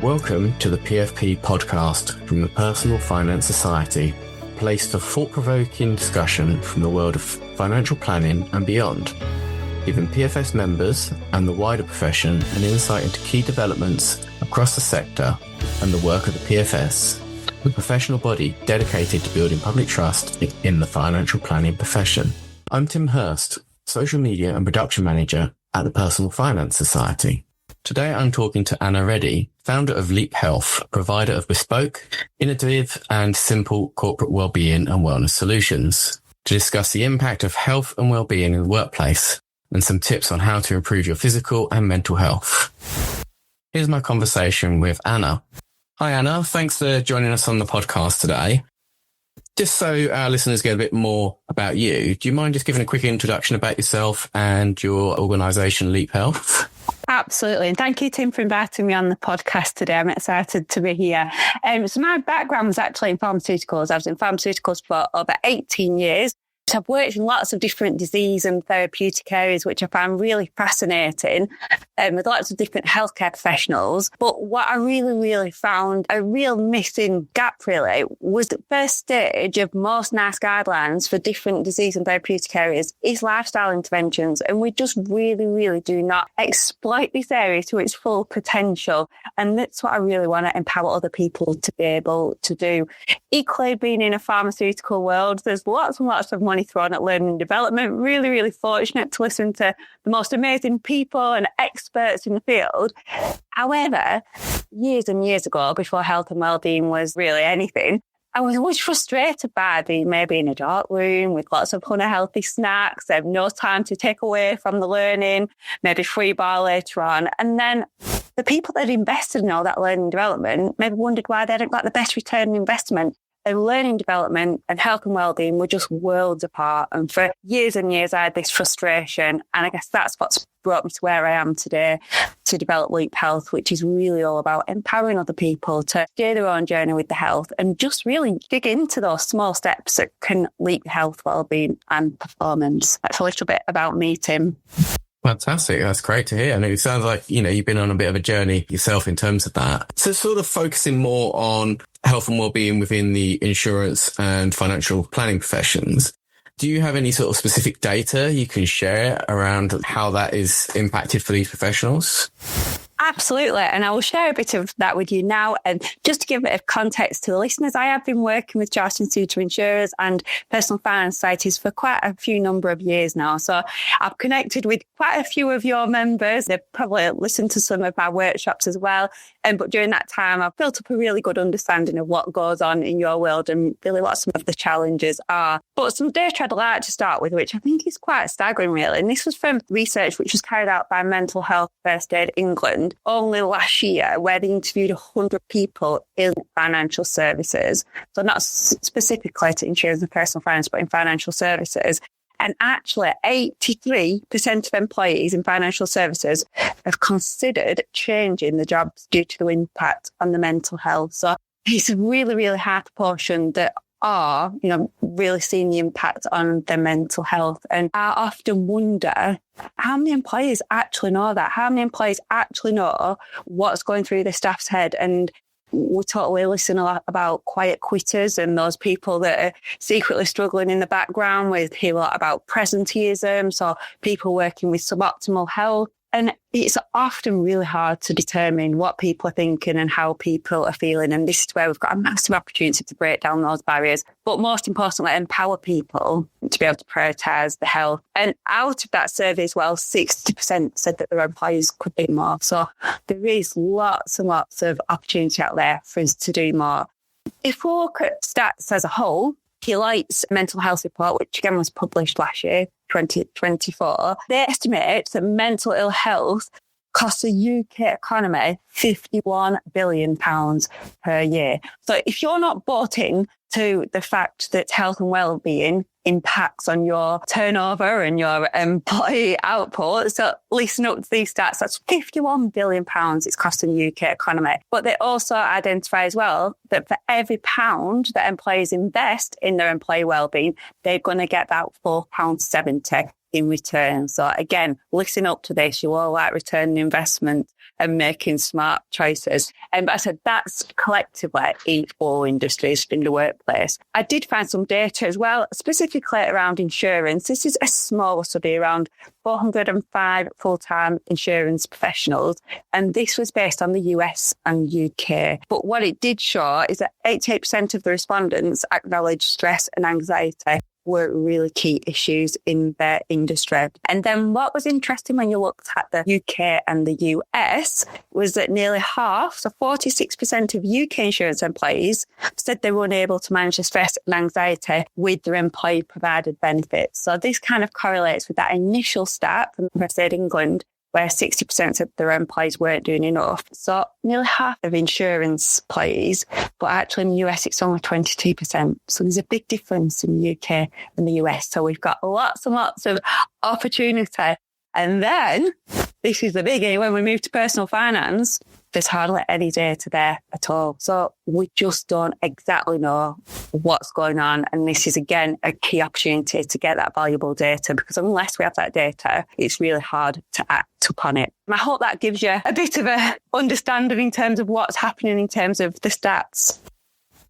Welcome to the PFP podcast from the Personal Finance Society, a place for thought-provoking discussion from the world of financial planning and beyond, giving PFS members and the wider profession an insight into key developments across the sector and the work of the PFS, a professional body dedicated to building public trust in the financial planning profession. I'm Tim Hurst, Social Media and Production Manager at the Personal Finance Society. Today I'm talking to Anna Reddy, founder of Leap Health, provider of bespoke, innovative and simple corporate wellbeing and wellness solutions, to discuss the impact of health and wellbeing in the workplace and some tips on how to improve your physical and mental health. Here's my conversation with Anna. Hi Anna, thanks for joining us on the podcast today. Just so our listeners get a bit more about you, do you mind just giving a quick introduction about yourself and your organisation Leap Health? Absolutely. And thank you, Tim, for inviting me on the podcast today. I'm excited to be here. So my background was actually in pharmaceuticals. I was in pharmaceuticals for over 18 years. So I've worked in lots of different disease and therapeutic areas, which I found really fascinating, with lots of different healthcare professionals. But what I really found a real missing gap, really, was the first stage of most NICE guidelines for different disease and therapeutic areas is lifestyle interventions. And we just really do not exploit this area to its full potential. And that's what I really want to empower other people to be able to do. Equally, being in a pharmaceutical world, there's lots and lots of money thrown at learning and development. Really fortunate to listen to the most amazing people and experts in the field. However, years and years ago, before health and wellbeing was really anything, I was always frustrated by being maybe in a dark room with lots of unhealthy snacks, no time to take away from the learning, maybe free bar later on. And then the people that invested in all that learning and development maybe wondered why they hadn't got the best return on investment. And learning development and health and wellbeing were just worlds apart. And for years and years, I had this frustration. And I guess that's what's brought me to where I am today, to develop Leap Health, which is really all about empowering other people to do their own journey with the health and just really dig into those small steps that can leap health, wellbeing and performance. That's a little bit about me, Tim. Fantastic. That's great to hear. And it sounds like, you've been on a bit of a journey yourself in terms of that. So sort of focusing more on health and wellbeing within the insurance and financial planning professions. Do you have any sort of specific data you can share around how that is impacted for these professionals? Absolutely. And I will share a bit of that with you now. And just to give a bit of context to the listeners, I have been working with chartered and suitor insurers and personal finance societies for quite a few number of years now. So I've connected with quite a few of your members. They've probably listened to some of my workshops as well. But during that time, I've built up a really good understanding of what goes on in your world and really what some of the challenges are. But some data I'd like to start with, which I think is quite staggering, really. And this was from research which was carried out by Mental Health First Aid England only last year, where they interviewed 100 people in financial services. So not specifically to insurance and personal finance, but in financial services. And actually, 83% of employees in financial services have considered changing the jobs due to the impact on the mental health. So it's a really high proportion that are, really seeing the impact on their mental health. And I often wonder how many employees actually know that? How many employees actually know what's going through their staff's head? And we totally listen a lot about quiet quitters and those people that are secretly struggling in the background. We hear a lot about presenteeism, so people working with suboptimal health. And it's often really hard to determine what people are thinking and how people are feeling. And this is where we've got a massive opportunity to break down those barriers. But most importantly, empower people to be able to prioritise the health. And out of that survey as well, 60% said that their employees could do more. So there is lots and lots of opportunity out there for us to do more. If we look at stats as a whole, Deloitte's mental health report, which again was published last year, 2024, they estimate that mental ill health costs the UK economy £51 billion per year. So if you're not bought in to the fact that health and wellbeing impacts on your turnover and your employee output, so listen up to these stats, that's £51 billion it's costing the UK economy. But they also identify as well that for every pound that employees invest in their employee wellbeing, they're going to get about £4.70 in return. So again, listen up to this. You all like return on investment. and making smart choices. But I said that's collectively in all industries in the workplace. I did find some data as well, specifically around insurance. This is a small study around 405 full-time insurance professionals, and this was based on the US and UK. But what it did show is that 88% of the respondents acknowledged stress and anxiety were really key issues in their industry. And then what was interesting when you looked at the UK and the US was that nearly half, so 46% of UK insurance employees said they were unable to manage the stress and anxiety with their employee-provided benefits. So this kind of correlates with that initial stat from State England, where 60% of their employees weren't doing enough. So nearly half of insurance employees, but actually in the US, it's only 22%. So there's a big difference in the UK and the US. So we've got lots and lots of opportunity. And then, this is the biggie, when we move to personal finance, there's hardly any data there at all. So we just don't exactly know what's going on. And this is, again, a key opportunity to get that valuable data, because unless we have that data, it's really hard to act upon it. And I hope that gives you a bit of a understanding in terms of what's happening in terms of the stats.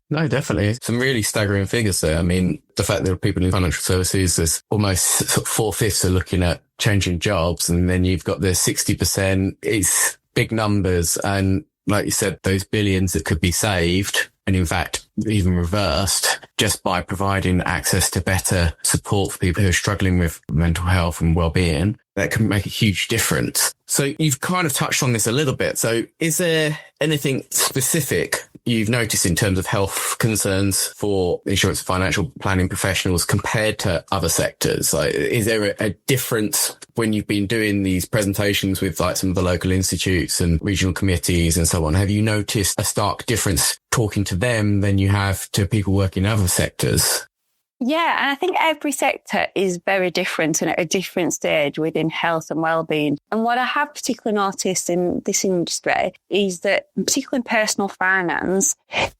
No, definitely. Some really staggering figures there. I mean, the fact that there are people in financial services, there's almost sort of 4/5 are looking at changing jobs. And then you've got the 60%. It's big numbers. And like you said, those billions that could be saved, and in fact, even reversed, just by providing access to better support for people who are struggling with mental health and well-being, that can make a huge difference. So you've kind of touched on this a little bit. So is there anything specific you've noticed in terms of health concerns for insurance and financial planning professionals compared to other sectors? Like, is there a difference when you've been doing these presentations with like some of the local institutes and regional committees and so on? Have you noticed a stark difference talking to them than you have to people working in other sectors? Yeah, and I think every sector is very different and at a different stage within health and wellbeing. And what I have particularly noticed in this industry is that, particularly in personal finance,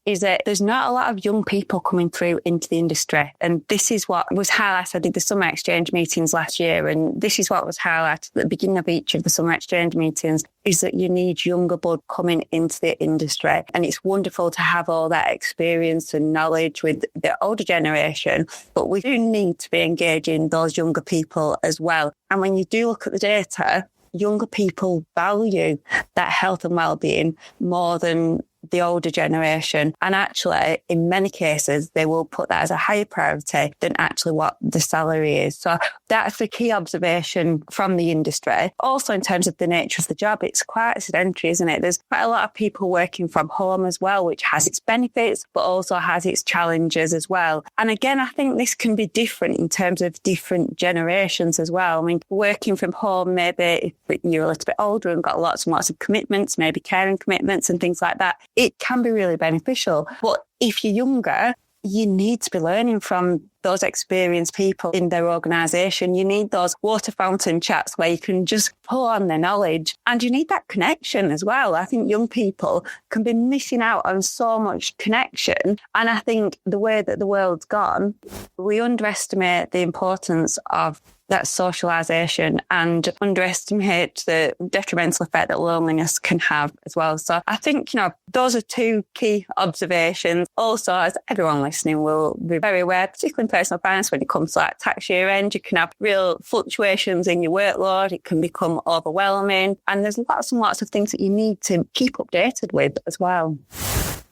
is that there's not a lot of young people coming through into the industry. And this is what was highlighted. I did the summer exchange meetings last year, and this is what was highlighted at the beginning of each of the summer exchange meetings, is that you need younger blood coming into the industry. And it's wonderful to have all that experience and knowledge with the older generation, but we do need to be engaging those younger people as well. And when you do look at the data, younger people value that health and well-being more than the older generation. And actually, in many cases, they will put that as a higher priority than actually what the salary is. So that's the key observation from the industry. Also, in terms of the nature of the job, it's quite sedentary, isn't it? There's quite a lot of people working from home as well, which has its benefits, but also has its challenges as well. And again, I think this can be different in terms of different generations as well. I mean, working from home, maybe if you're a little bit older and got lots and lots of commitments, maybe caring commitments and things like that, it can be really beneficial. But if you're younger, you need to be learning from those experienced people in their organisation. You need those water fountain chats where you can just pull on their knowledge, and you need that connection as well. I think young people can be missing out on so much connection. And I think the way that the world's gone, we underestimate the importance of that socialisation and underestimate the detrimental effect that loneliness can have as well. So I think, those are two key observations. Also, as everyone listening will be very aware, particularly in personal finance, when it comes to like tax year end, you can have real fluctuations in your workload. It can become overwhelming. And there's lots and lots of things that you need to keep updated with as well.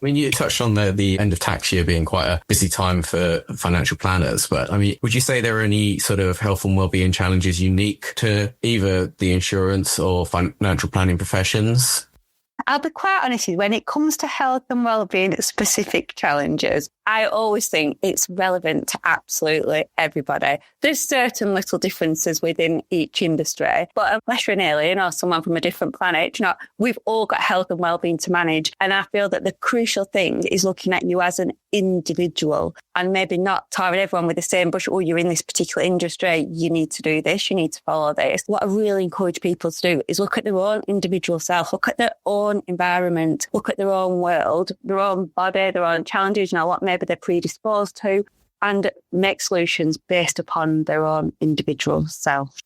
I mean, you touched on the end of tax year being quite a busy time for financial planners, but I mean, would you say there are any sort of health and wellbeing challenges unique to either the insurance or financial planning professions? I'll be quite honest with you, when it comes to health and wellbeing specific challenges, I always think it's relevant to absolutely everybody. There's certain little differences within each industry, but unless you're an alien or someone from a different planet, we've all got health and wellbeing to manage. And I feel that the crucial thing is looking at you as an individual and maybe not tarring everyone with the same brush. Oh, you're in this particular industry, you need to do this, you need to follow this. What I really encourage people to do is look at their own individual self, look at their own environment, look at their own world, their own body, their own challenges, what maybe they're predisposed to, and make solutions based upon their own individual self.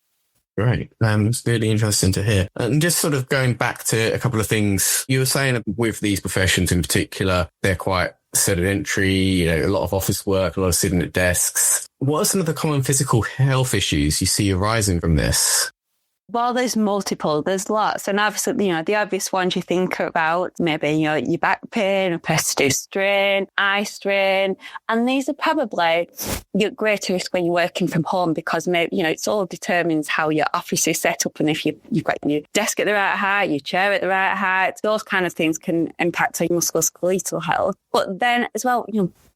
Great. It's really interesting to hear. And just sort of going back to a couple of things you were saying with these professions in particular, they're quite sedentary, a lot of office work, a lot of sitting at desks. What are some of the common physical health issues you see arising from this? Well, there's multiple, there's lots. And obviously, the obvious ones you think about, maybe, your back pain, repetitive strain, eye strain. And these are probably your greater risk when you're working from home because maybe, it's all determines how your office is set up. And if you've got your desk at the right height, your chair at the right height, those kind of things can impact on your musculoskeletal health. But then as well,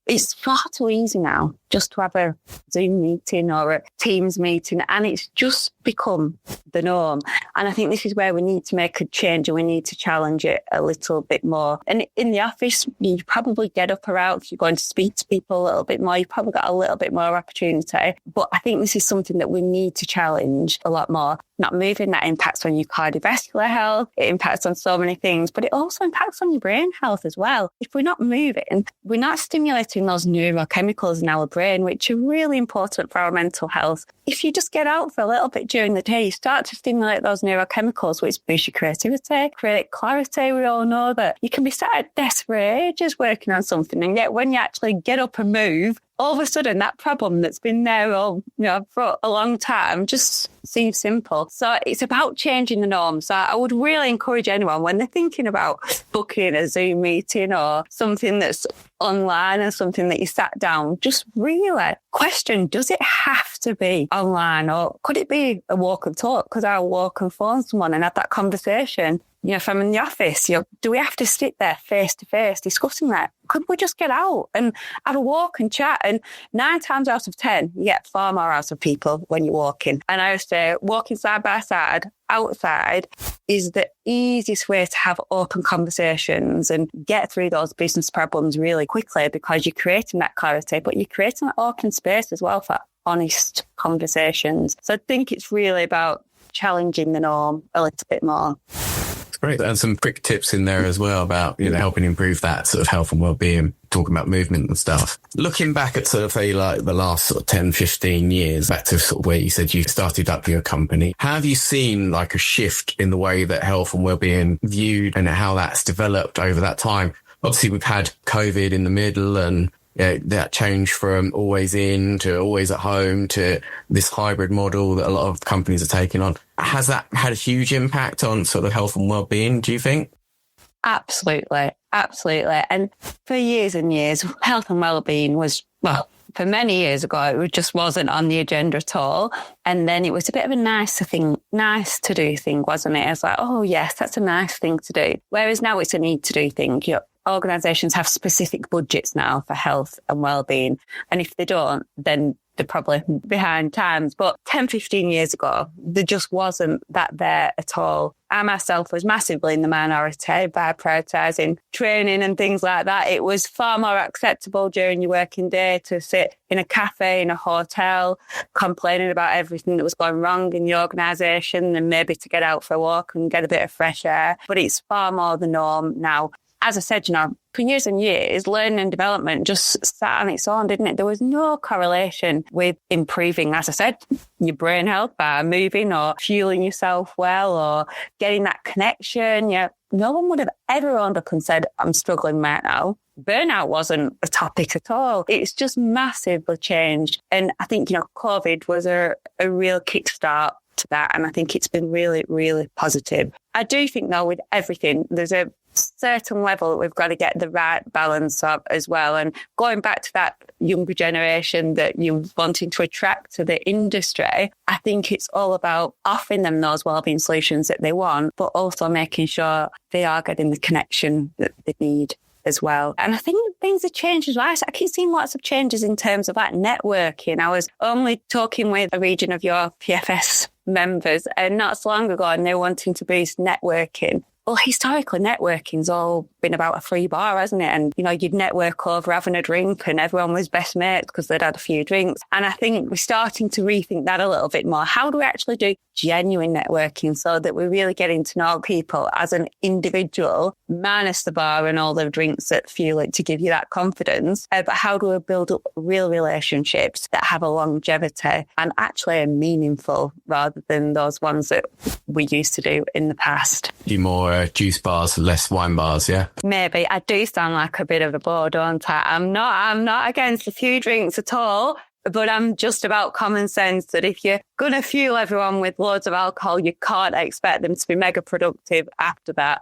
it's far too easy now just to have a Zoom meeting or a Teams meeting, and it's just become the norm. And I think this is where we need to make a change and we need to challenge it a little bit more. And in the office, you probably get up or out if you're going to speak to people a little bit more. You've probably got a little bit more opportunity. But I think this is something that we need to challenge a lot more. Not moving, that impacts on your cardiovascular health. It impacts on so many things, but it also impacts on your brain health as well. If we're not moving, we're not stimulating those neurochemicals in our brain, which are really important for our mental health. If you just get out for a little bit during the day, you start to stimulate those neurochemicals, which boost your creativity, create clarity. We all know that you can be sat at desk for ages working on something, and yet when you actually get up and move, all of a sudden that problem that's been there for a long time just seems simple. So it's about changing the norm. So I would really encourage anyone when they're thinking about booking a Zoom meeting or something that's online or something that you sat down, just really question, does it have to be online or could it be a walk and talk? Could I walk and phone someone and have that conversation? If I'm in the office, do we have to sit there face to face discussing that? Could we just get out and have a walk and chat? And 9 times out of 10, you get far more out of people when you're walking. And I would say walking side by side outside is the easiest way to have open conversations and get through those business problems really quickly because you're creating that clarity, but you're creating that open space as well for honest conversations. So I think it's really about challenging the norm a little bit more. Great. And some quick tips in there as well about, helping improve that sort of health and well-being, talking about movement and stuff. Looking back at sort of the last sort of 10, 15 years, back to sort of where you said you started up your company, have you seen like a shift in the way that health and well-being viewed and how that's developed over that time? Obviously, we've had COVID in the middle and that change from always in to always at home to this hybrid model that a lot of companies are taking on. Has that had a huge impact on sort of health and well-being, do you think? Absolutely. And for years and years, health and well-being was, for many years ago, it just wasn't on the agenda at all. And then it was a bit of a nice to do thing, wasn't it? It's like, oh yes, that's a nice thing to do. Whereas now it's a need to do thing. Organisations have specific budgets now for health and well-being. And if they don't, then they're probably behind times. But 10, 15 years ago, there just wasn't that there at all. I myself was massively in the minority by prioritising training and things like that. It was far more acceptable during your working day to sit in a cafe, in a hotel, complaining about everything that was going wrong in the organisation and maybe to get out for a walk and get a bit of fresh air. But it's far more the norm now. As I said, for years and years, learning and development just sat on its own, didn't it? There was no correlation with improving, as I said, your brain health by moving or fueling yourself well or getting that connection. No one would have ever owned up and said, I'm struggling right now. Burnout wasn't a topic at all. It's just massively changed. And I think, COVID was a real kickstart to that. And I think it's been really, really positive. I do think, though, with everything, there's a certain level that we've got to get the right balance of as well. And going back to that younger generation that you're wanting to attract to the industry, I think it's all about offering them those wellbeing solutions that they want, but also making sure they are getting the connection that they need as well. And I think things have changed as well. I keep seeing lots of changes in terms of that networking. I was only talking with a region of your PFS members and not so long ago, and they're wanting to boost networking. Well, historically, networking's all been about a free bar, hasn't it? And, you'd network over having a drink and everyone was best mates because they'd had a few drinks. And I think we're starting to rethink that a little bit more. How do we actually do genuine networking so that we're really getting to know people as an individual, minus the bar and all the drinks that fuel it to give you that confidence? But how do we build up real relationships that have a longevity and actually are meaningful rather than those ones that we used to do in the past? Do more juice bars, less wine bars, yeah? Maybe. I do sound like a bit of a bore, don't I? I'm not against a few drinks at all, but I'm just about common sense that if you're going to fuel everyone with loads of alcohol, you can't expect them to be mega productive after that.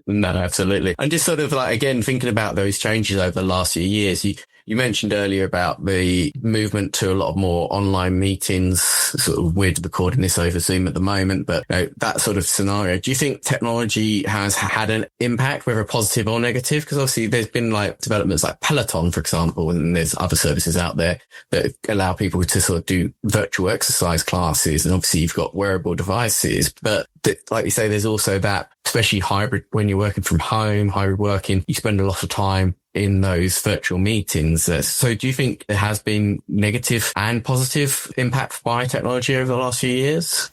No, absolutely. And just sort of like, again, thinking about those changes over the last few years, you mentioned earlier about the movement to a lot more online meetings, sort of we're recording this over Zoom at the moment, but that sort of scenario. Do you think technology has had an impact, whether positive or negative? Because obviously there's been like developments like Peloton, for example, and there's other services out there that allow people to sort of do virtual exercise classes. And obviously you've got wearable devices, but like you say, there's also that, especially hybrid, when you're working from home, hybrid working, you spend a lot of time in those virtual meetings. So do you think there has been negative and positive impact by technology over the last few years?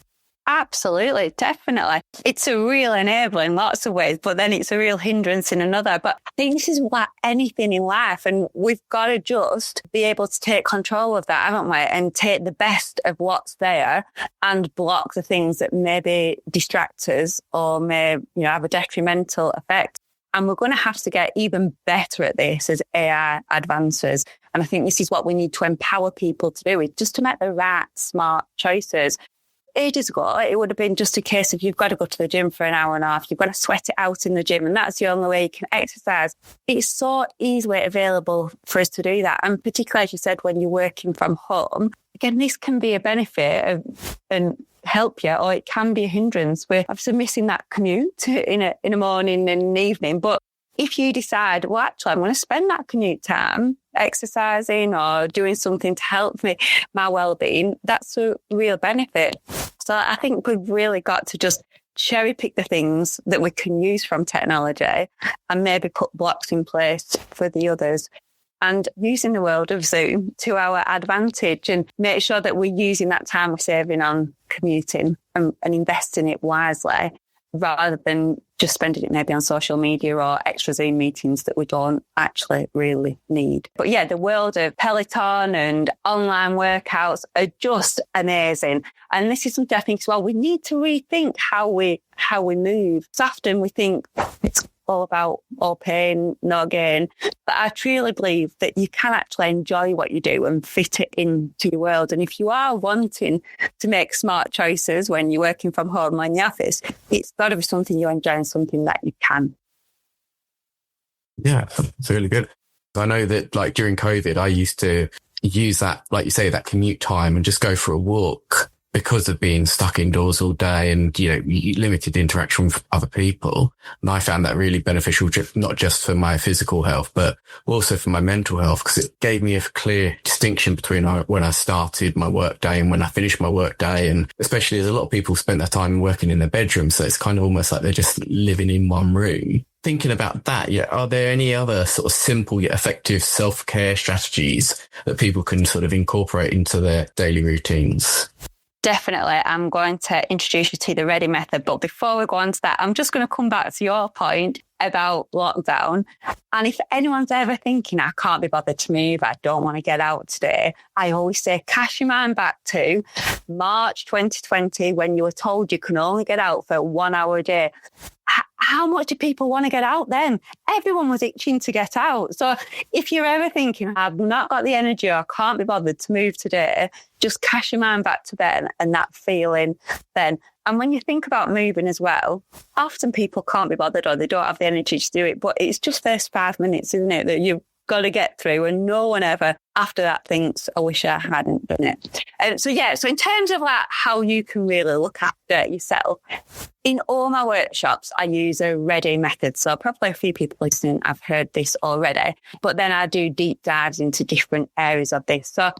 Absolutely, definitely. It's a real enabler in lots of ways, but then it's a real hindrance in another. But I think this is like anything in life, and we've got to just be able to take control of that, haven't we? And take the best of what's there and block the things that maybe distract us or may, have a detrimental effect. And we're going to have to get even better at this as AI advances. And I think this is what we need to empower people to do, is just to make the right, smart choices. Ages ago, it would have been just a case of you've got to go to the gym for an hour and a half. You've got to sweat it out in the gym, and that's the only way you can exercise. It's so easily available for us to do that. And particularly, as you said, when you're working from home, again, this can be a benefit and help you, or it can be a hindrance. We're obviously missing that commute in a morning and an evening. But if you decide, well, actually, I'm going to spend that commute time exercising or doing something to help me, my well-being, that's a real benefit. So I think we've really got to just cherry pick the things that we can use from technology and maybe put blocks in place for the others. And using the world of Zoom to our advantage and make sure that we're using that time we're saving on commuting and investing it wisely, rather than just spending it maybe on social media or extra Zoom meetings that we don't actually really need. But yeah, the world of Peloton and online workouts are just amazing. And this is something I think as well, we need to rethink how we move. So often we think it's all about all pain, no gain. But I truly believe that you can actually enjoy what you do and fit it into your world. And if you are wanting to make smart choices when you're working from home or in the office, it's got to be something you enjoy and something that you can. Yeah, it's really good. I know that like during COVID, I used to use that, like you say, that commute time and just go for a walk because of being stuck indoors all day and, limited interaction with other people. And I found that really beneficial, not just for my physical health, but also for my mental health, because it gave me a clear distinction between when I started my work day and when I finished my work day. And especially as a lot of people spent their time working in their bedroom. So it's kind of almost like they're just living in one room. Thinking about that, are there any other sort of simple yet effective self-care strategies that people can sort of incorporate into their daily routines? Definitely. I'm going to introduce you to the Reddy method. But before we go on to that, I'm just going to come back to your point about lockdown. And if anyone's ever thinking, I can't be bothered to move, I don't want to get out today, I always say, cast your mind back to March 2020, when you were told you can only get out for 1 hour a day. How much do people want to get out then? Everyone was itching to get out. So if you're ever thinking, I've not got the energy or I can't be bothered to move today, just cast your mind back to then and that feeling then. And when you think about moving as well, often people can't be bothered or they don't have the energy to do it, but it's just first 5 minutes, isn't it, that you've got to get through, and no one ever after that thinks, I wish I hadn't done it. So in terms of like how you can really look after yourself, in all my workshops, I use a Reddy method. So probably a few people listening have heard this already, but then I do deep dives into different areas of this. So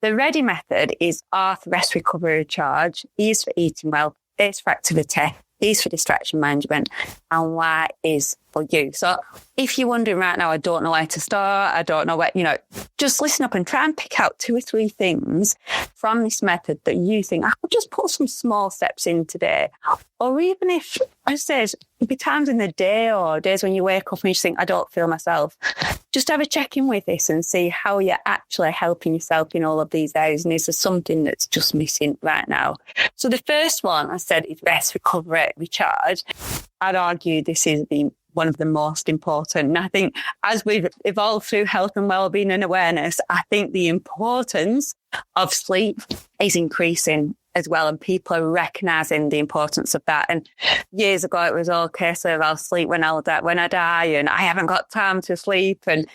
the Reddy method is R for rest, recovery, recharge, E is for eating well, A is for activity, E is for distraction management, and Y is for for you. So if you're wondering right now, I don't know where to start, I don't know where, just listen up and try and pick out 2 or 3 things from this method that you think, I could just put some small steps in today. Or even if, I said, there'll be times in the day or days when you wake up and you just think, I don't feel myself. Just have a check-in with this and see how you're actually helping yourself in all of these areas. And is there something that's just missing right now? So the first one I said is rest, recovery, recharge. I'd argue this is one of the most important. And I think as we've evolved through health and wellbeing and awareness, I think the importance of sleep is increasing as well. And people are recognizing the importance of that. And years ago, it was all a case of I'll sleep when I die and I haven't got time to sleep and,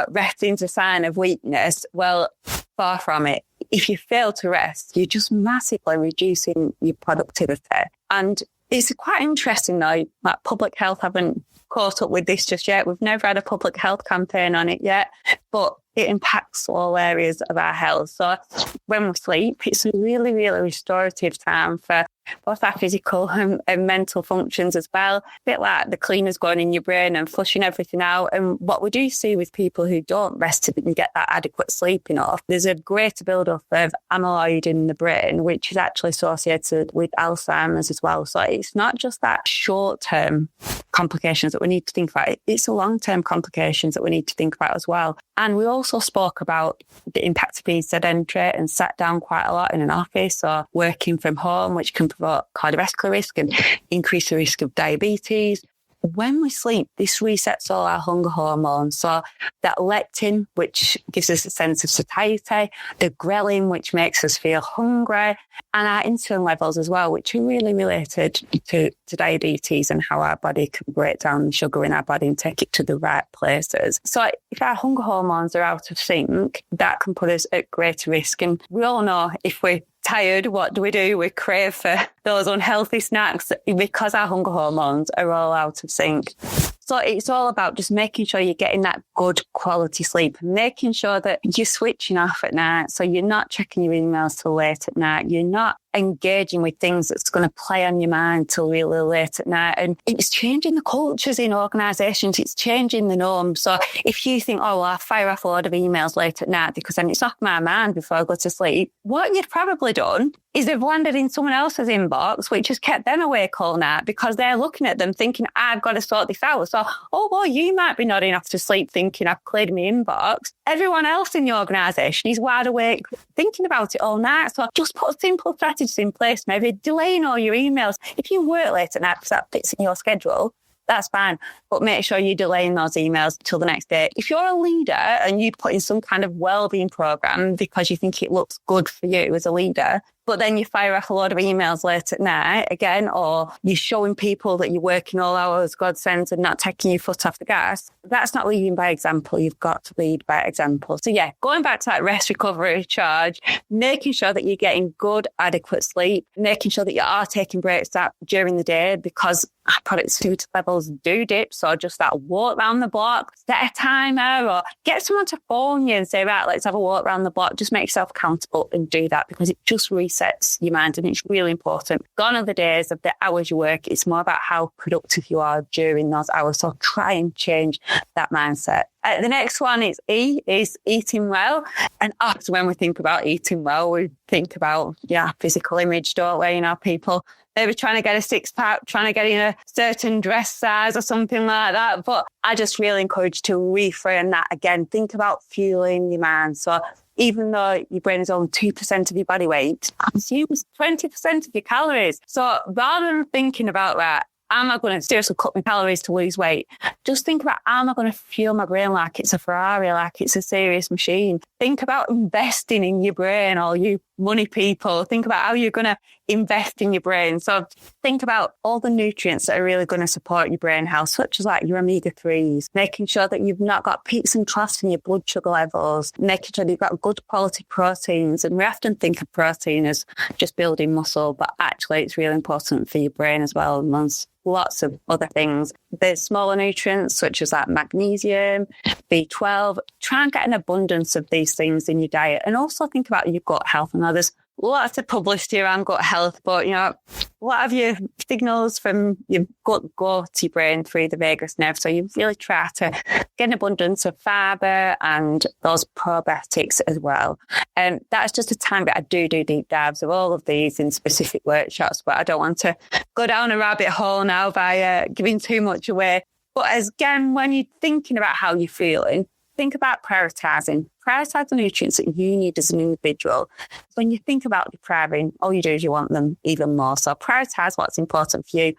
resting's a sign of weakness. Well, far from it. If you fail to rest, you're just massively reducing your productivity. And it's quite interesting though, like public health haven't caught up with this just yet. We've never had a public health campaign on it yet, but it impacts all areas of our health. So when we sleep, it's a really, really restorative time for both our physical and mental functions as well. A bit like the cleaners going in your brain and flushing everything out. And what we do see with people who don't rest and get that adequate sleep enough, there's a greater build-up of amyloid in the brain, which is actually associated with Alzheimer's as well. So it's not just that short-term complications that we need to think about. It's the long-term complications that we need to think about as well. And we also spoke about the impact of being sedentary and sat down quite a lot in an office or working from home, which can provoke cardiovascular risk and increase the risk of diabetes. When we sleep, this resets all our hunger hormones. So that leptin, which gives us a sense of satiety, the ghrelin, which makes us feel hungry, and our insulin levels as well, which are really related to diabetes and how our body can break down sugar in our body and take it to the right places. So if our hunger hormones are out of sync, that can put us at greater risk. And we all know if we're tired, what do? We crave for those unhealthy snacks because our hunger hormones are all out of sync. So it's all about just making sure you're getting that good quality sleep, making sure that you're switching off at night. So you're not checking your emails till late at night. You're not engaging with things that's going to play on your mind till really late at night. And it's changing the cultures in organisations. It's changing the norm. So if you think, oh, well, I'll fire off a lot of emails late at night because then it's off my mind before I go to sleep, what you've probably done is they've landed in someone else's inbox, which has kept them awake all night because they're looking at them thinking, I've got to sort this out. So, oh, well, you might be nodding off to sleep thinking I've cleared my inbox. Everyone else in the organisation is wide awake thinking about it all night. So just put simple strategies in place, maybe delaying all your emails. If you work late at night because that fits in your schedule, that's fine. But make sure you're delaying those emails till the next day. If you're a leader and you put in some kind of wellbeing program because you think it looks good for you as a leader, but then you fire off a lot of emails late at night again, or you're showing people that you're working all hours, God sends, and not taking your foot off the gas, that's not leading by example. You've got to lead by example. So yeah, going back to that rest, recovery, recharge, making sure that you're getting good, adequate sleep, making sure that you are taking breaks during the day because our productivity levels do dip. So just that walk around the block, set a timer or get someone to phone you and say, right, let's have a walk around the block. Just make yourself accountable and do that because it just resets your mind and it's really important. Gone are the days of the hours you work. It's more about how productive you are during those hours. So try and change that mindset. The next one is eating well. And after when we think about eating well, we think about, physical image, don't we? People maybe trying to get a six-pack, trying to get in a certain dress size or something like that. But I just really encourage you to reframe that again. Think about fueling your mind. So even though your brain is only 2% of your body weight, it consumes 20% of your calories. So rather than thinking about that, am I going to seriously cut my calories to lose weight? Just think about, am I going to fuel my brain like it's a Ferrari, like it's a serious machine? Think about investing in your brain, all you money people. Think about how you're going to invest in your brain. So think about all the nutrients that are really going to support your brain health, such as like your omega-3s, making sure that you've not got peaks and troughs in your blood sugar levels, making sure that you've got good quality proteins. And we often think of protein as just building muscle, but actually it's really important for your brain as well. And there's lots of other things. There's smaller nutrients such as like magnesium, B12. Try and get an abundance of these things in your diet and also think about your gut health. And there's lots of publicity around gut health, but, a lot of your signals from your gut go to your brain through the vagus nerve. So you really try to get an abundance of fibre and those probiotics as well. And that's just a time that I do deep dives of all of these in specific workshops, but I don't want to go down a rabbit hole now by giving too much away. But again, when you're thinking about how you're feeling, think about prioritising. Prioritise the nutrients that you need as an individual. When you think about depriving, all you do is you want them even more. So prioritise what's important for you.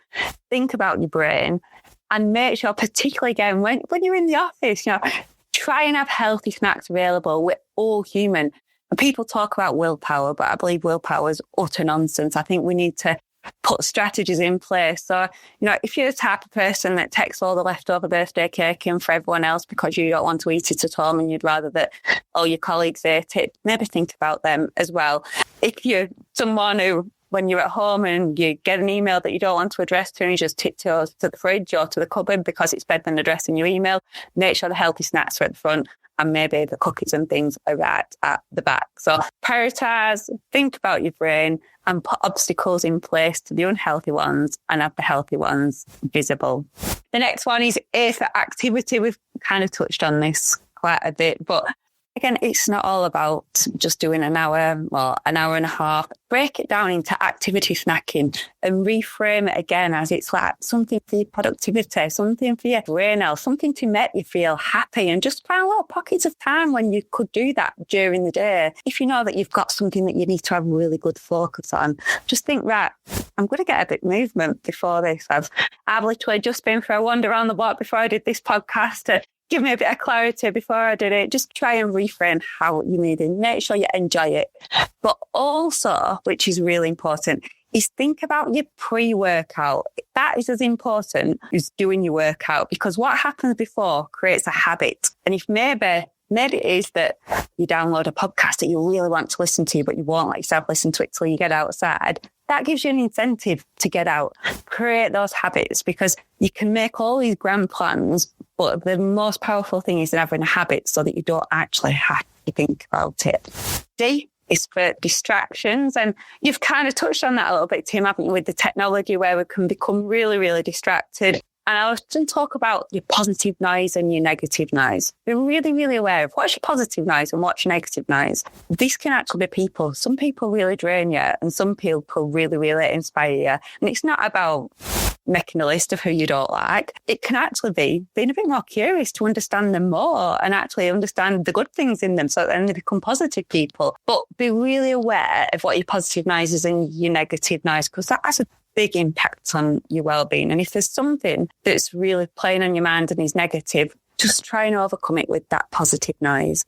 Think about your brain and make sure, particularly again, when you're in the office, try and have healthy snacks available. We're all human. And people talk about willpower, but I believe willpower is utter nonsense. I think we need to put strategies in place. So, if you're the type of person that takes all the leftover birthday cake in for everyone else because you don't want to eat it at home and you'd rather that all your colleagues ate it, maybe think about them as well. If you're someone who, when you're at home and you get an email that you don't want to address to and you just tiptoe to the fridge or to the cupboard because it's better than addressing your email, make sure the healthy snacks are at the front and maybe the cookies and things are right at the back. So prioritise, think about your brain and put obstacles in place to the unhealthy ones and have the healthy ones visible. The next one is A for activity. We've kind of touched on this quite a bit, but again, it's not all about just doing an hour or an hour and a half. Break it down into activity snacking and reframe it again as it's like something for your productivity, something for your brain health, something to make you feel happy, and just find little pockets of time when you could do that during the day. If you know that you've got something that you need to have really good focus on, just think, right, I'm going to get a bit of movement before this. I've literally just been for a wander around the block before I did this podcast to give me a bit of clarity before I did it. Just try and reframe how you need it. Make sure you enjoy it. But also, which is really important, is think about your pre-workout. That is as important as doing your workout, because what happens before creates a habit. And if maybe it is that you download a podcast that you really want to listen to, but you won't let yourself listen to it till you get outside, that gives you an incentive to get out. Create those habits, because you can make all these grand plans, but the most powerful thing is having a habit so that you don't actually have to think about it. D is for distractions. And you've kind of touched on that a little bit, Tim, haven't you, with the technology where we can become really, really distracted. And I often talk about your positive noise and your negative noise. Be really, really aware of what's your positive noise and what's your negative noise. This can actually be people. Some people really drain you and some people really, really inspire you. And it's not about making a list of who you don't like. It can actually be being a bit more curious to understand them more and actually understand the good things in them so that then they become positive people. But be really aware of what your positive noise is and your negative noise, because that has a big impact on your well-being. And if there's something that's really playing on your mind and is negative, just try and overcome it with that positive noise.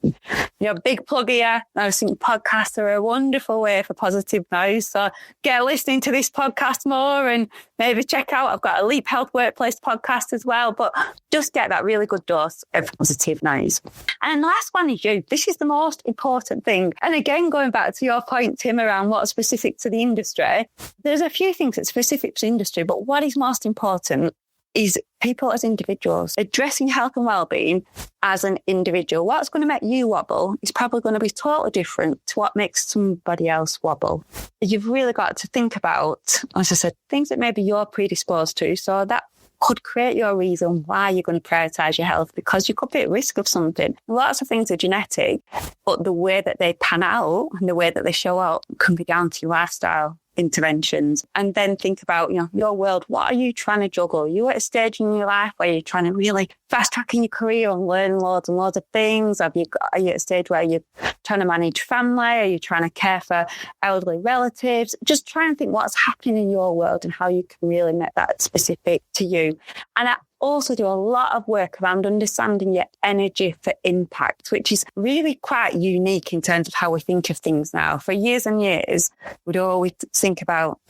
Big plug here. I think podcasts are a wonderful way for positive noise. So get listening to this podcast more and maybe check out, I've got a Leap Health Workplace podcast as well, but just get that really good dose of positive noise. And the last one is you. This is the most important thing. And again, going back to your point, Tim, around what's specific to the industry, there's a few things that's specific to industry, but what is most important is people as individuals, addressing health and well-being as an individual. What's going to make you wobble is probably going to be totally different to what makes somebody else wobble. You've really got to think about, as I said, things that maybe you're predisposed to. So that could create your reason why you're going to prioritise your health, because you could be at risk of something. Lots of things are genetic, but the way that they pan out and the way that they show up can be down to your lifestyle interventions. And then think about, your world. What are you trying to juggle? Are you at a stage in your life where you're trying to really fast track in your career and learn loads and loads of things? Are you at a stage where you're trying to manage family? Are you trying to care for elderly relatives? Just try and think what's happening in your world and how you can really make that specific to you. And I also do a lot of work around understanding your energy for impact, which is really quite unique in terms of how we think of things now. For years and years, we'd always think about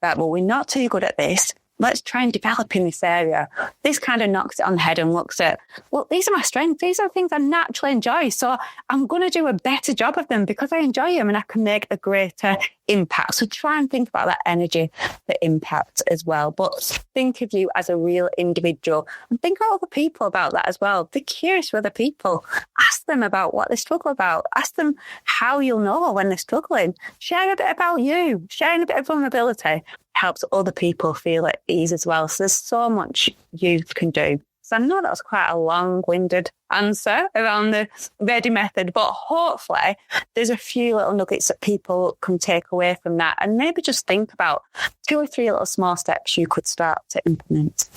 that, well, we're not too good at this. Let's try and develop in this area. This kind of knocks it on the head and looks at, well, these are my strengths. These are the things I naturally enjoy. So I'm going to do a better job of them because I enjoy them and I can make a greater impact. So try and think about that energy for impact as well. But think of you as a real individual and think of other people about that as well. Be curious with other people. Ask them about what they struggle about. Ask them how you'll know when they're struggling. Share a bit about you. Sharing a bit of vulnerability helps other people feel at ease as well. So there's so much you can do. So I know that was quite a long-winded answer around the Reddy method, but hopefully there's a few little nuggets that people can take away from that, and maybe just think about 2 or 3 little small steps you could start to implement.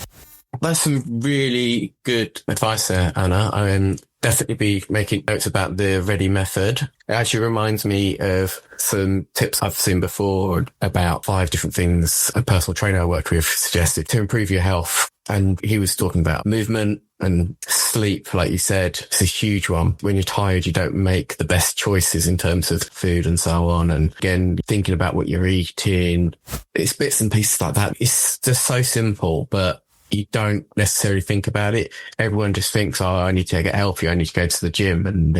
That's some really good advice there, Anna. I'll definitely be making notes about the Reddy method. It actually reminds me of some tips I've seen before about 5 different things a personal trainer I work with suggested to improve your health. And he was talking about movement and sleep, like you said. It's a huge one. When you're tired, you don't make the best choices in terms of food and so on. And again, thinking about what you're eating, it's bits and pieces like that. It's just so simple, but you don't necessarily think about it. Everyone just thinks, oh, I need to get healthy. I need to go to the gym and,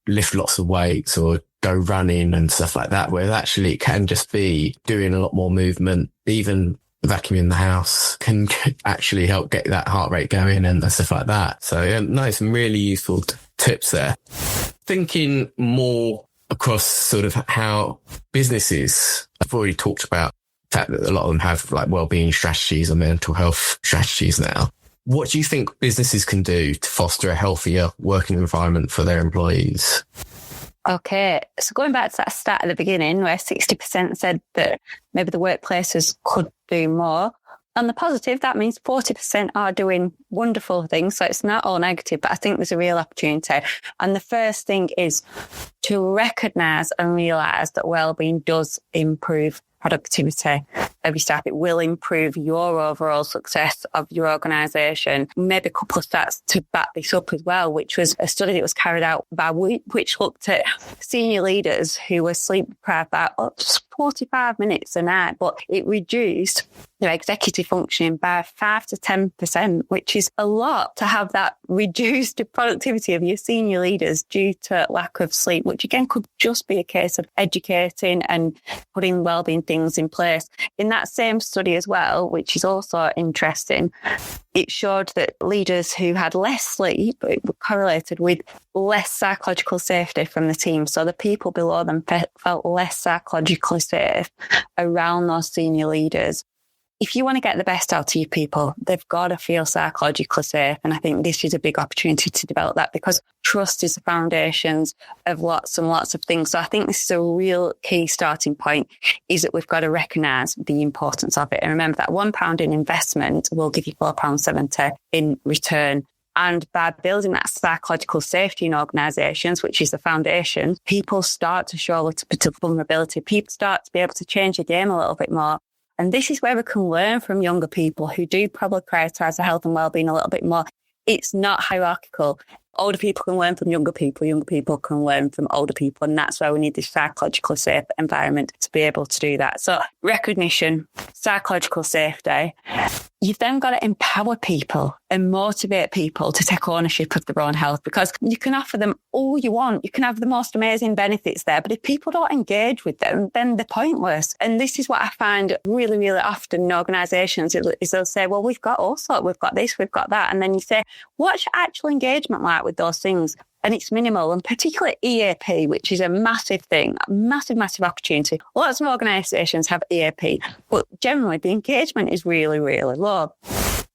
lift lots of weights or go running and stuff like that. Whereas actually it can just be doing a lot more movement. Even vacuuming the house can actually help get that heart rate going and stuff like that. So no, some really useful tips there. Thinking more across sort of how businesses, I've already talked about the fact that a lot of them have like wellbeing strategies and mental health strategies now. What do you think businesses can do to foster a healthier working environment for their employees? Okay, so going back to that start at the beginning where 60% said that maybe the workplaces could do more. On the positive, that means 40% are doing wonderful things. So it's not all negative, but I think there's a real opportunity. And the first thing is to recognise and realise that wellbeing does improve productivity of your staff. It will improve your overall success of your organisation. Maybe a couple of stats to back this up as well, which was a study that was carried out by which looked at senior leaders who were sleep deprived by up to 45 minutes a night, but it reduced their executive functioning by 5 to 10%, which is a lot to have that reduced productivity of your senior leaders due to lack of sleep, which again could just be a case of educating and putting wellbeing things in place. In that same study as well, which is also interesting, it showed that leaders who had less sleep, it correlated with less psychological safety from the team. So the people below them felt less psychologically safe around those senior leaders. If you want to get the best out of your people, they've got to feel psychologically safe. And I think this is a big opportunity to develop that, because trust is the foundations of lots and lots of things. So I think this is a real key starting point, is that we've got to recognise the importance of it. And remember that £1 in investment will give you £4.70 in return. And by building that psychological safety in organisations, which is the foundation, people start to show a little bit of vulnerability. People start to be able to change the game a little bit more. And this is where we can learn from younger people who do probably prioritise their health and wellbeing a little bit more. It's not hierarchical. Older people can learn from younger people can learn from older people. And that's why we need this psychologically safe environment to be able to do that. So recognition, psychological safety. You've then got to empower people and motivate people to take ownership of their own health, because you can offer them all you want. You can have the most amazing benefits there, but if people don't engage with them, then they're pointless. And this is what I find really, really often in organisations is they'll say, well, we've got all sorts, we've got this, we've got that. And then you say, what's your actual engagement like with those things? And it's minimal, and particularly EAP, which is a massive thing, massive opportunity. Lots of organisations have EAP, but generally the engagement is really, really low.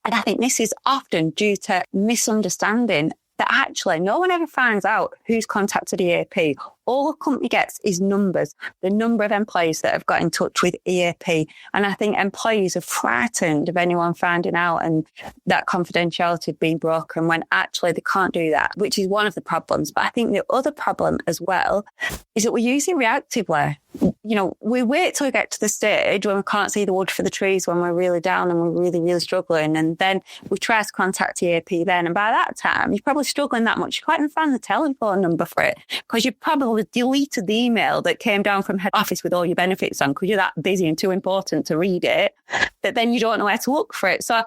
And I think this is often due to misunderstanding that actually no one ever finds out who's contacted EAP. All a company gets is numbers, the number of employees that have got in touch with EAP. And I think employees are frightened of anyone finding out and that confidentiality being broken, when actually they can't do that, which is one of the problems. But I think the other problem as well is that we're using reactively. You know, we wait till we get to the stage when we can't see the wood for the trees, when we're really down and we're really, really struggling. And then we try to contact EAP then. And by that time, you're probably struggling that much. You can't even find the telephone number for it, because you probably deleted the email that came down from head office with all your benefits on, because you're that busy and too important to read it, that then you don't know where to look for it. So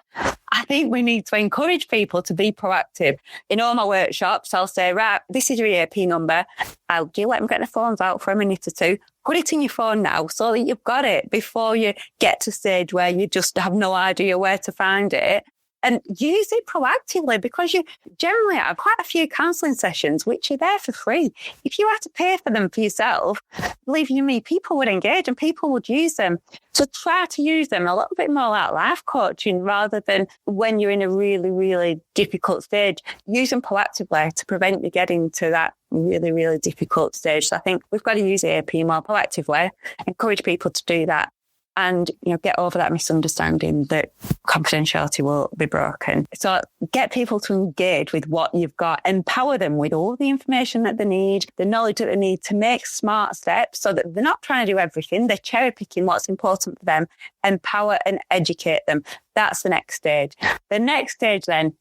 I think we need to encourage people to be proactive. In all my workshops, I'll say, right, this is your EAP number. Do you let them get their phones out for a minute or two? Put it in your phone now so that you've got it before you get to a stage where you just have no idea where to find it. and use it proactively, because you generally have quite a few counselling sessions which are there for free. If you had to pay for them for yourself, believe you me, people would engage and people would use them. So try to use them a little bit more like life coaching, rather than when you're in a really, really difficult stage. Use them proactively to prevent you getting to that really, really difficult stage. So I think we've got to use AAP more proactively, encourage people to do that, and, get over that misunderstanding that confidentiality will be broken. So get people to engage with what you've got, empower them with all the information that they need, the knowledge that they need to make smart steps, so that they're not trying to do everything. They're cherry picking what's important for them. Empower and educate them. That's the next stage. The next stage then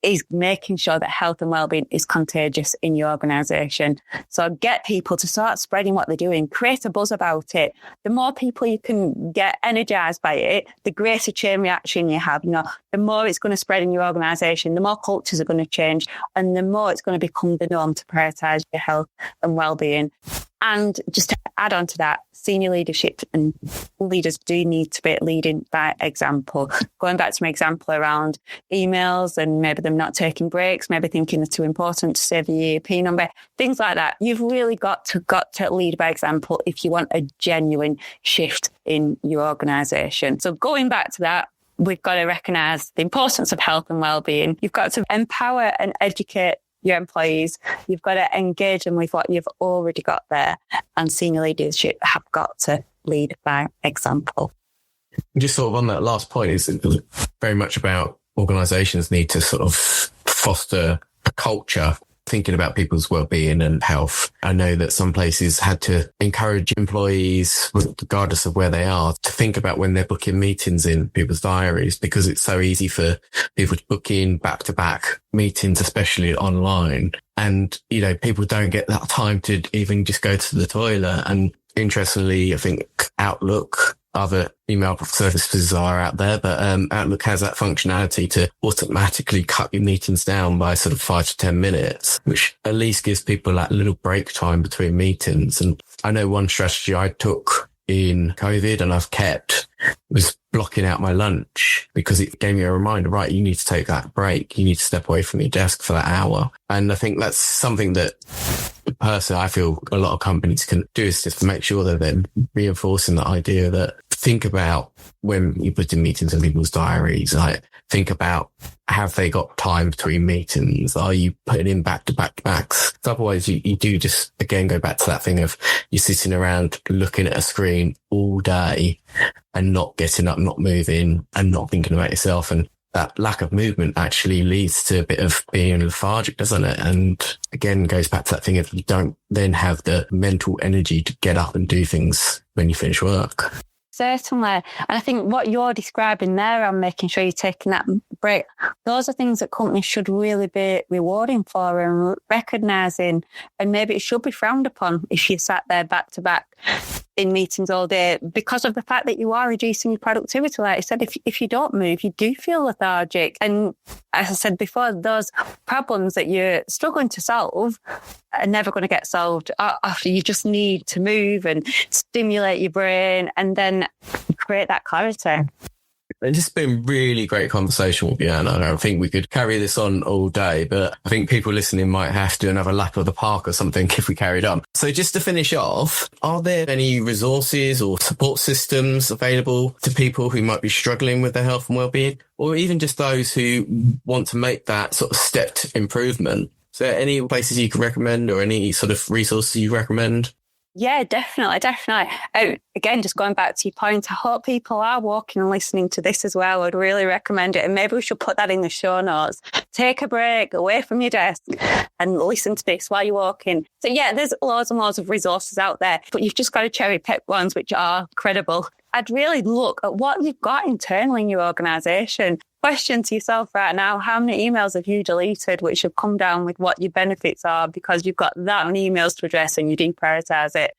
is making sure that health and wellbeing is contagious in your organisation. So get people to start spreading what they're doing, create a buzz about it. The more people you can get energised by it, the greater chain reaction you have. The more it's going to spread in your organisation, the more cultures are going to change, and the more it's going to become the norm to prioritise your health and wellbeing. And just to add on to that, senior leadership and leaders do need to be leading by example. Going back to my example around emails and maybe them not taking breaks, maybe thinking they're too important to save the EAP number, things like that. You've really got to lead by example if you want a genuine shift in your organisation. So going back to that, we've got to recognise the importance of health and wellbeing. You've got to empower and educate your employees. You've got to engage them with what you've already got there, and senior leadership have got to lead by example. Just sort of on that last point, is very much about organisations need to sort of foster a culture thinking about people's well-being and health. I know that some places had to encourage employees, regardless of where they are, to think about when they're booking meetings in people's diaries, because it's so easy for people to book in back-to-back meetings, especially online. And, people don't get that time to even just go to the toilet. And interestingly, I think Outlook, other email services are out there, but Outlook has that functionality to automatically cut your meetings down by sort of 5 to 10 minutes, which at least gives people that little break time between meetings. And I know one strategy I took in COVID and I've kept was blocking out my lunch, because it gave me a reminder, right, you need to take that break. You need to step away from your desk for that hour. And I think that's something that personally I feel a lot of companies can do, is just to make sure that they're reinforcing the idea that think about when you put in meetings in people's diaries, like think about, have they got time between meetings? Are you putting in back-to-backs? Otherwise you do just, again, go back to that thing of you're sitting around looking at a screen all day and not getting up, not moving and not thinking about yourself. And that lack of movement actually leads to a bit of being lethargic, doesn't it? And again, goes back to that thing of you don't then have the mental energy to get up and do things when you finish work. Certainly. And I think what you're describing there on making sure you're taking that break, those are things that companies should really be rewarding for and recognising. And maybe it should be frowned upon if you sat there back to back in meetings all day, because of the fact that you are reducing your productivity. Like I said, if you don't move, you do feel lethargic. And as I said before, those problems that you're struggling to solve are never going to get solved. After you just need to move and stimulate your brain and then create that clarity. It's just been really great conversation with you, Anna. I don't think we could carry this on all day, but I think people listening might have to do another lap of the park or something if we carried on. So just to finish off, are there any resources or support systems available to people who might be struggling with their health and well-being, or even just those who want to make that sort of stepped improvement? So any places you can recommend or any sort of resources you recommend? Yeah, definitely. Again, just going back to your point, I hope people are walking and listening to this as well. I'd really recommend it. And maybe we should put that in the show notes. Take a break away from your desk and listen to this while you're walking. So yeah, there's loads and loads of resources out there, but you've just got to cherry pick ones which are credible. I'd really look at what you've got internally in your organisation. Question to yourself right now, how many emails have you deleted which have come down with what your benefits are because you've got that many emails to address and you didn't prioritise it?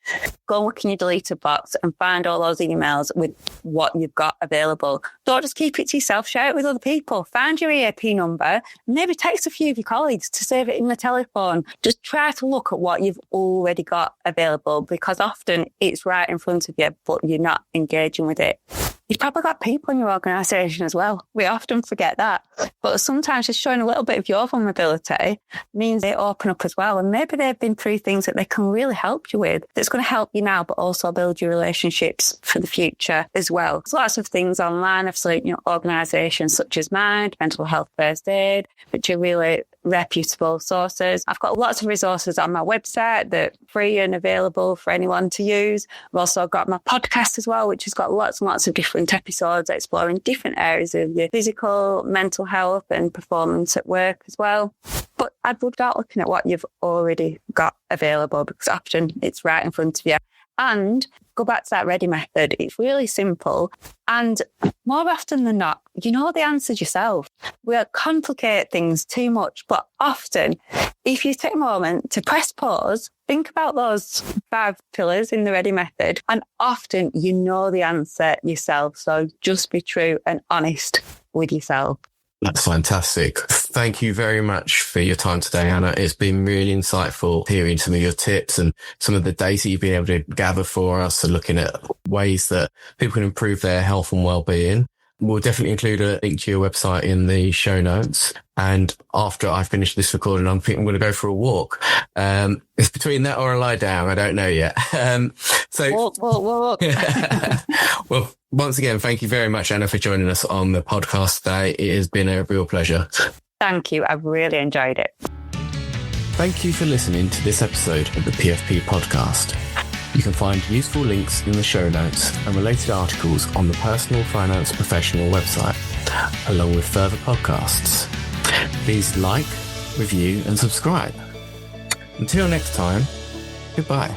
Go and look in your deleted box and find all those emails with what you've got available. Don't just keep it to yourself, share it with other people. Find your EAP number, maybe text a few of your colleagues to save it in the telephone. Just try to look at what you've already got available, because often it's right in front of you, but you're not engaging with it. You've probably got people in your organisation as well. We often forget that. But sometimes just showing a little bit of your vulnerability means they open up as well. And maybe they've been through things that they can really help you with. That's going to help you now, but also build your relationships for the future as well. There's lots of things online. I've seen, organisations such as Mind, Mental Health First Aid, which are really reputable sources. I've got lots of resources on my website that are free and available for anyone to use. I've also got my podcast as well, which has got lots and lots of different episodes exploring different areas of your physical, mental health and performance at work as well. But I'd start looking at what you've already got available, because often it's right in front of you. And go back to that Reddy method. It's really simple. And more often than not, you know the answers yourself. We complicate things too much, but often if you take a moment to press pause, think about those 5 pillars in the Reddy method, and often you know the answer yourself. So just be true and honest with yourself. That's fantastic. Thank you very much for your time today, Anna. It's been really insightful hearing some of your tips and some of the data you've been able to gather for us, and looking at ways that people can improve their health and well-being. We'll definitely include a link to your website in the show notes. And after I finish this recording, I'm thinking I'm going to go for a walk. It's between that or a lie down. I don't know yet. Walk. Well, once again, thank you very much, Anna, for joining us on the podcast today. It has been a real pleasure. Thank you. I've really enjoyed it. Thank you for listening to this episode of the PFP podcast. You can find useful links in the show notes and related articles on the Personal Finance Professional website, along with further podcasts. Please like, review and subscribe. Until next time, goodbye.